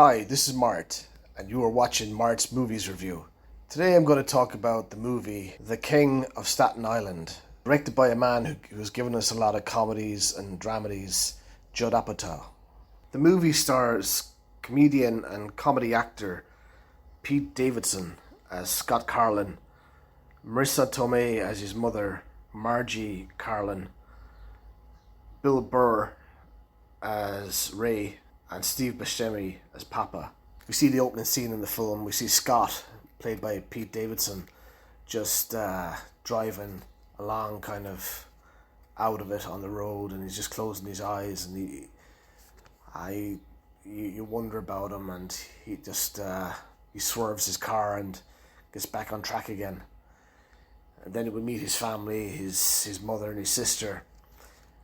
Hi, this is Mart, and you are watching Mart's Movies Review. Today I'm going to talk about the movie The King of Staten Island, directed by a man who's given us a lot of comedies and dramedies, Judd Apatow. The movie stars comedian and comedy actor Pete Davidson as Scott Carlin, Marissa Tomei as his mother, Margie Carlin, Bill Burr as Ray, and Steve Buscemi as Papa. We see the opening scene in the film. We see Scott, played by Pete Davidson, just driving along kind of out of it on the road, and he's just closing his eyes, and you wonder about him, and he just he swerves his car and gets back on track again. And then we meet his family, his mother and his sister,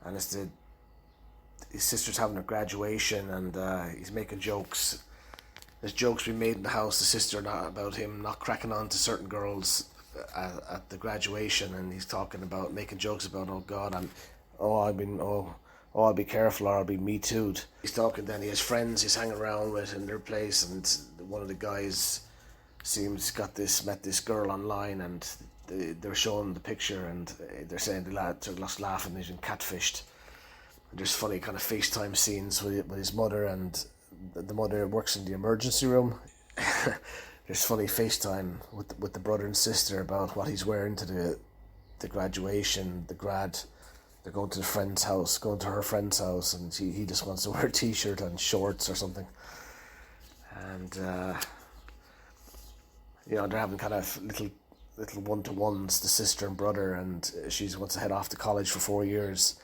and his sister's having a graduation, and he's making jokes. There's jokes being made in the house, the sister, not about him not cracking on to certain girls at the graduation, and he's talking about making jokes about, oh God, I'll be careful or I'll be me too'd. He's talking, then he has friends he's hanging around with in their place, and one of the guys met this girl online, and they're showing the picture, and they're saying they're just laughing, he's been catfished. There's funny kind of FaceTime scenes with his mother, and the mother works in the emergency room. There's funny FaceTime with the brother and sister about what he's wearing to the graduation, the grad. They're going to her friend's house, and he just wants to wear a t-shirt and shorts or something. And they're having kind of little one-to-ones, the sister and brother, and she wants to head off to college for 4 years.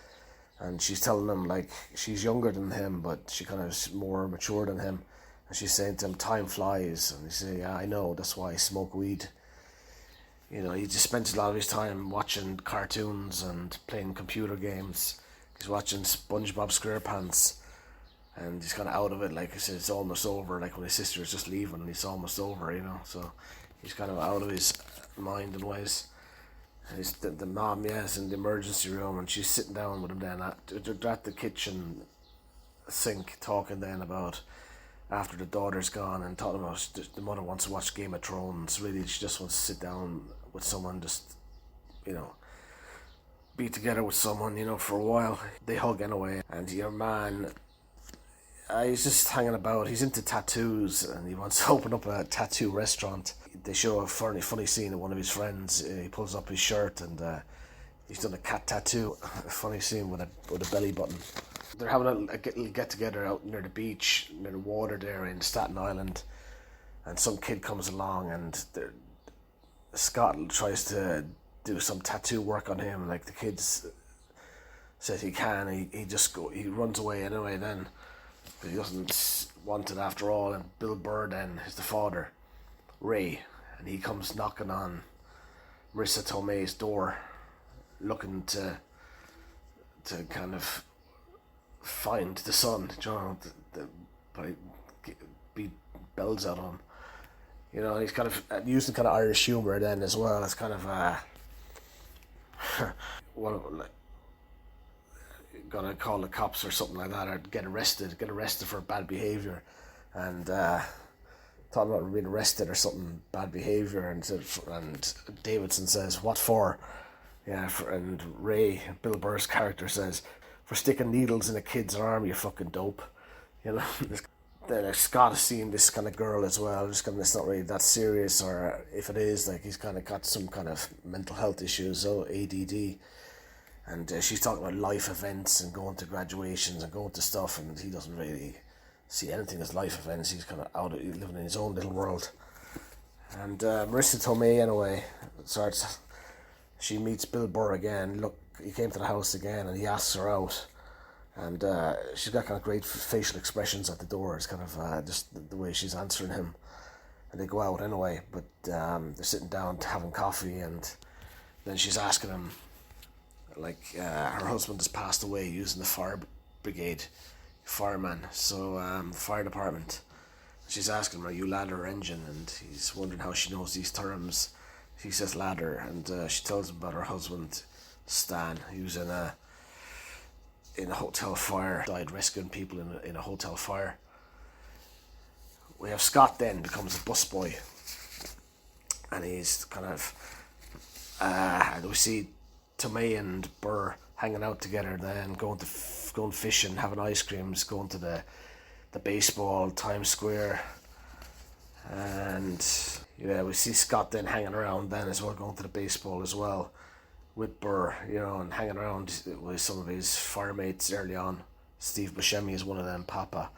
And she's telling him, like, she's younger than him, but she kind of is more mature than him. And she's saying to him, time flies. And he says, yeah, I know, that's why I smoke weed. He just spends a lot of his time watching cartoons and playing computer games. He's watching SpongeBob SquarePants. And he's kind of out of it, like I said, it's almost over. Like when his sister is just leaving, it's almost over, So he's kind of out of his mind and ways. And the mom, is in the emergency room, and she's sitting down with him then. They're at the kitchen sink talking then about after the daughter's gone, and talking about the mother wants to watch Game of Thrones. Really, she just wants to sit down with someone, just, be together with someone, for a while. They hug anyway, and your man, he's just hanging about. He's into tattoos, and he wants to open up a tattoo restaurant. They show a funny scene of one of his friends. He pulls up his shirt, and he's done a cat tattoo. A funny scene with a belly button. They're having a get together out near the beach, near the water there in Staten Island, and some kid comes along, and Scott tries to do some tattoo work on him. Like the kid says he can. He runs away anyway then. But he doesn't want it after all, and Bill Burr then is the father, Ray, and he comes knocking on Marissa Tomei's door, looking to kind of find the son, beat bells out of him. And he's kind of using kind of Irish humour then as well. It's kind of gonna call the cops or something like that, or get arrested for bad behaviour, and talking about being arrested or something, bad behaviour, and Davidson says, what for? And Ray, Bill Burr's character, says, for sticking needles in a kid's arm, you fucking dope. Then Scott has seen this kind of girl as well, just kind of, it's not really that serious, or if it is, like, he's kind of got some kind of mental health issues, ADD. And she's talking about life events and going to graduations and going to stuff, and he doesn't really see anything as life events. He's kind of living in his own little world. And Marissa Tomei, anyway, she meets Bill Burr again. Look, he came to the house again, and he asks her out. And she's got kind of great facial expressions at the door. It's kind of just the way she's answering him. And they go out anyway, but they're sitting down having coffee, and then she's asking him, like, her husband has passed away using the fire brigade, fireman, so fire department. She's asking him, are you ladder or engine? And he's wondering how she knows these terms. She says ladder, and she tells him about her husband, Stan. He was in a hotel fire, died rescuing people in a hotel fire. we have Scott then becomes a busboy, and he's kind of and we see Tomei and Burr hanging out together, then going fishing, having ice creams, going to the baseball, Times Square, and yeah, we see Scott then hanging around then as well, going to the baseball as well with Burr, and hanging around with some of his fire mates early on. Steve Buscemi is one of them, Papa.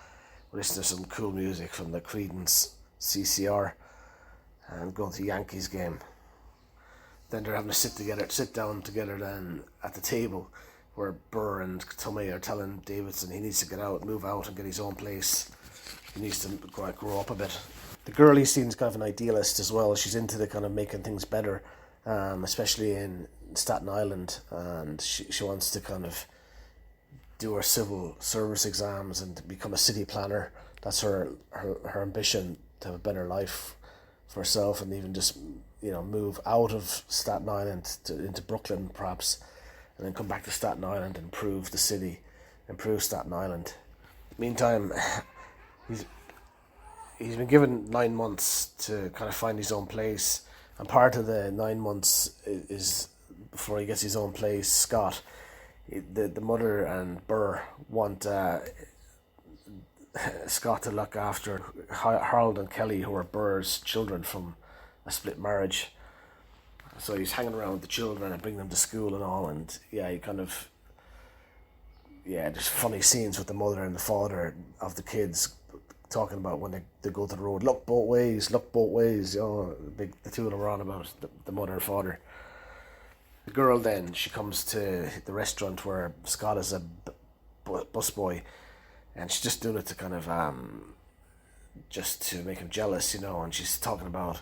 We listen to some cool music from the Creedence CCR and going to the Yankees game. Then they're having to sit down together then at the table where Burr and Tomei are telling Davidson he needs to get out, move out and get his own place. He needs to grow up a bit. The girl he seems kind of an idealist as well. She's into the kind of making things better, especially in Staten Island, and she wants to kind of do her civil service exams and become a city planner. That's her ambition, to have a better life for herself, and even just move out of Staten Island into Brooklyn perhaps, and then come back to Staten Island and improve the city, improve Staten Island. Meantime, he's been given 9 months to kind of find his own place, and part of the 9 months is before he gets his own place. Scott, the mother and Burr want Scott to look after Harold and Kelly, who are Burr's children from a split marriage. So he's hanging around with the children and bringing them to school and all, and he kind of, there's funny scenes with the mother and the father of the kids talking about when they go to the road, look both ways, the two of them are on about the mother and father. The girl then, she comes to the restaurant where Scott is a busboy, and she's just doing it to kind of just to make him jealous, and she's talking about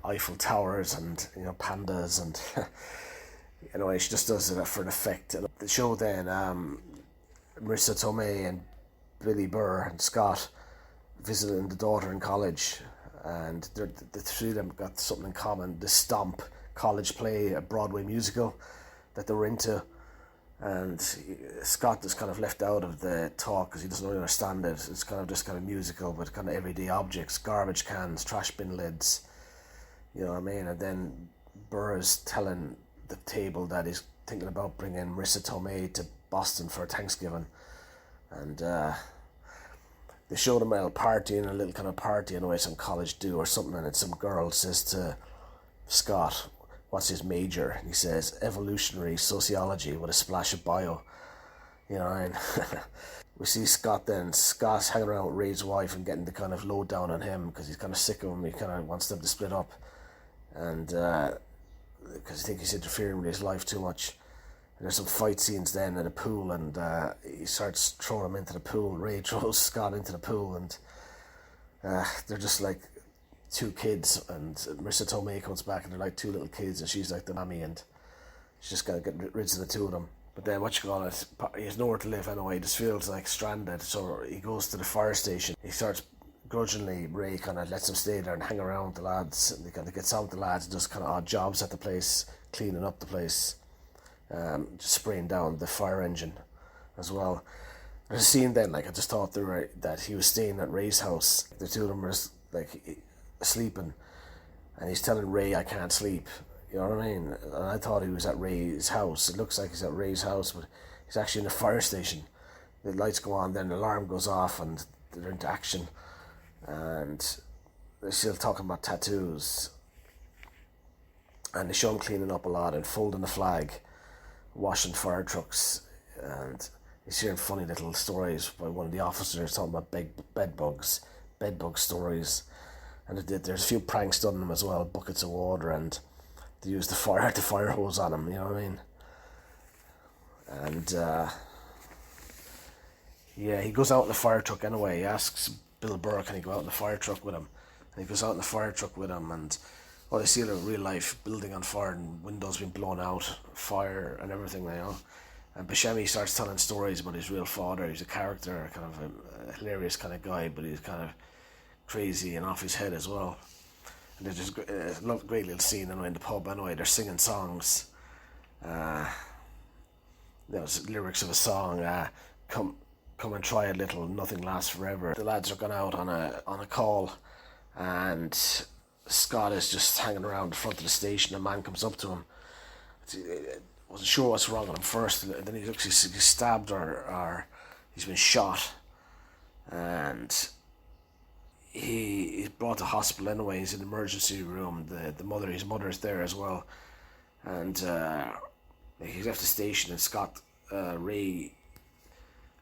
Eiffel Towers and pandas, and anyway, she just does it for an effect. And the show then, Marissa Tomei and Billy Burr and Scott visiting the daughter in college, and the three of them got something in common: the Stomp college play, a Broadway musical that they were into. And Scott is kind of left out of the talk because he doesn't really understand it. It's kind of musical, but kind of everyday objects, garbage cans, trash bin lids, you know what I mean? And then Burr is telling the table that he's thinking about bringing Marissa Tomei to Boston for Thanksgiving, and they showed him a little kind of party, anyway, some college do or something, and some girl says to Scott, what's his major? And he says, evolutionary sociology with a splash of bio. And we see Scott's hanging around with Ray's wife and getting the kind of low down on him because he's kind of sick of him. He kind of wants them to split up, and because he thinks he's interfering with his life too much. And there's some fight scenes then in a pool, and he starts throwing him into the pool. Ray throws Scott into the pool, and they're just like two kids, and Marissa Tomei comes back and they're like two little kids, and she's like the mammy, and she's just gonna get rid of the two of them. But then he has nowhere to live anyway. He just feels like stranded, so he goes to the fire station. He starts grudgingly, Ray kind of lets him stay there and hang around with the lads, and he kind of gets on with the lads and does kind of odd jobs at the place, cleaning up the place, just spraying down the fire engine as well. There's a scene then, like I just thought that he was staying at Ray's house. The two of them were like sleeping, and he's telling Ray, I can't sleep, you know what I mean? And I thought he was at Ray's house. It looks like he's at Ray's house, but he's actually in a fire station. The lights go on, then the alarm goes off, and they're into action, and they're still talking about tattoos, and they show him cleaning up a lot and folding the flag, washing fire trucks, and he's hearing funny little stories by one of the officers talking about bed bug stories. And there's a few pranks done on him as well, buckets of water, and they use the fire hose on him, you know what I mean? And he goes out in the fire truck anyway. He asks Bill Burr, can he go out in the fire truck with him? And he goes out in the fire truck with him, and they see a real life building on fire and windows being blown out, fire and everything, And Buscemi starts telling stories about his real father. He's a character, kind of a hilarious kind of guy, but he's kind of crazy and off his head as well. And there's just a great little scene in the pub anyway. They're singing songs. There's lyrics of a song, come and try a little, nothing lasts forever. The lads are gone out on a call, and Scott is just hanging around the front of the station. A man comes up to him. Wasn't sure what's wrong with him first, and then he looks, he's stabbed or he's been shot, and he's brought to hospital anyway. He's in the emergency room. His mother's there as well, and he left the station. And Scott, Ray,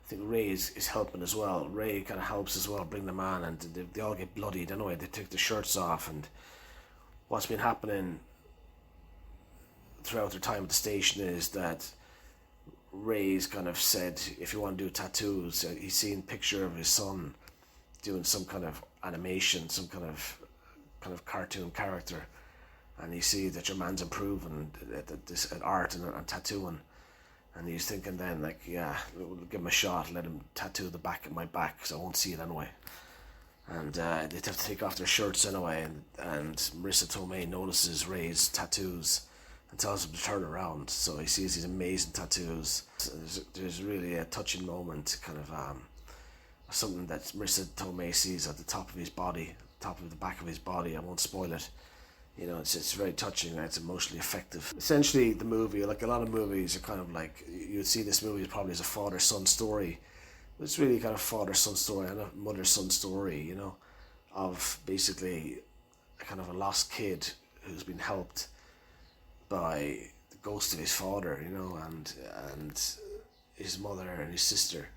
I think Ray is helping as well. Ray kind of helps as well, bring the man, and they all get bloodied anyway. They take their shirts off, and what's been happening throughout their time at the station is that Ray's kind of said, if you want to do tattoos, he's seen a picture of his son doing some kind of animation, some kind of cartoon character, and you see that your man's improving at art and tattooing, and he's thinking then, like, yeah, we'll give him a shot, let him tattoo the back of my back, because I won't see it anyway. And they'd have to take off their shirts anyway, and Marissa Tomei notices Ray's tattoos and tells him to turn around. So he sees these amazing tattoos. So there's really a touching moment, kind of something that Marissa Tomei sees at the top of his body, top of the back of his body. I won't spoil it. You know, it's very touching and it's emotionally effective. Essentially, the movie, like a lot of movies, are kind of like, you'd see this movie probably as a father-son story. It's really kind of father-son story and a mother-son story, you know, of basically a kind of a lost kid who's been helped by the ghost of his father, you know, and his mother and his sister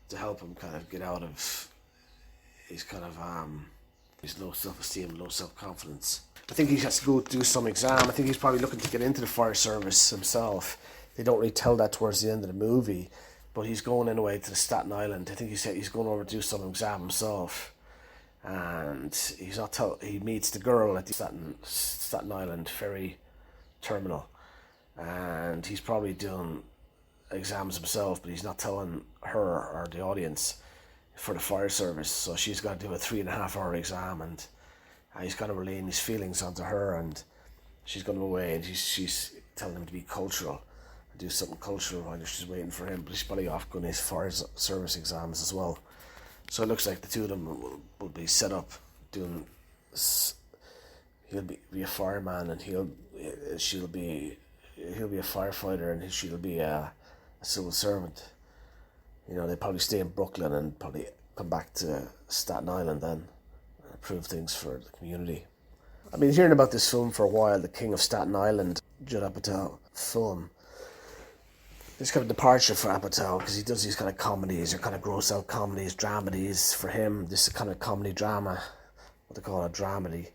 to help him kind of get out of his kind of his low self-esteem, low self-confidence. I think he has to go do some exam. I think he's probably looking to get into the fire service himself. They don't really tell that towards the end of the movie, but he's going anyway to the Staten Island. I think he said he's going over to do some exam himself, and he meets the girl at the Staten Island ferry terminal, and he's probably doing exams himself, but he's not telling her or the audience for the fire service. So she's got to do a 3.5 hour exam, and he's kind of relaying his feelings onto her, and she's going away, and she's telling him to be cultural, do something cultural while she's waiting for him, but he's probably off going to his fire service exams as well. So it looks like the two of them will be set up doing. He'll be a fireman, and he'll be a firefighter, and she'll be a civil servant. You know, they probably stay in Brooklyn and probably come back to Staten Island then, and improve things for the community. I've been hearing about this film for a while, The King of Staten Island, Judd Apatow film. It's kind of a departure for Apatow, because he does these kind of comedies, or kind of gross out comedies, dramedies. For him, this is kind of comedy drama, what they call a dramedy.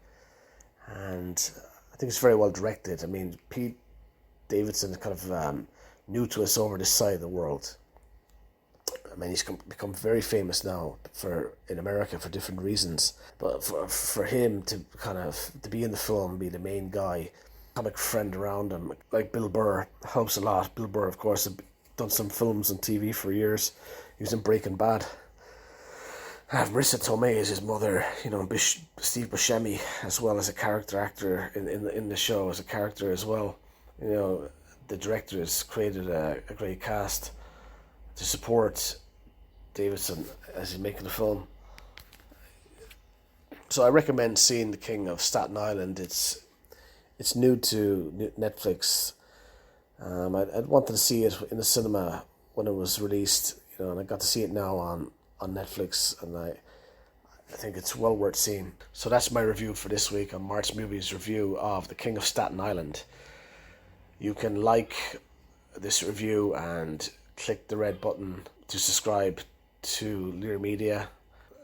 And I think it's very well directed. I mean, Pete Davidson is kind of new to us over this side of the world. I mean, he's become very famous now in America for different reasons. But for him to be in the film, be the main guy, comic friend around him, like Bill Burr, helps a lot. Bill Burr, of course, has done some films on TV for years. He was in Breaking Bad. Marissa Tomei is his mother, you know, Steve Buscemi, as well as a character actor in the show, as a character as well. You know, the director has created a great cast to support Davidson as he's making the film. So I recommend seeing The King of Staten Island. It's new to Netflix. I'd wanted to see it in the cinema when it was released, you know, and I got to see it now on Netflix, and I think it's well worth seeing. So that's my review for this week on Mart's Movies review of The King of Staten Island. You can like this review and click the red button to subscribe to Lear Media.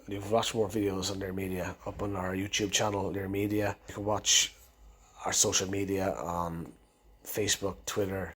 You can watch more videos on Lear Media up on our YouTube channel, Lear Media. You can watch our social media on Facebook, Twitter,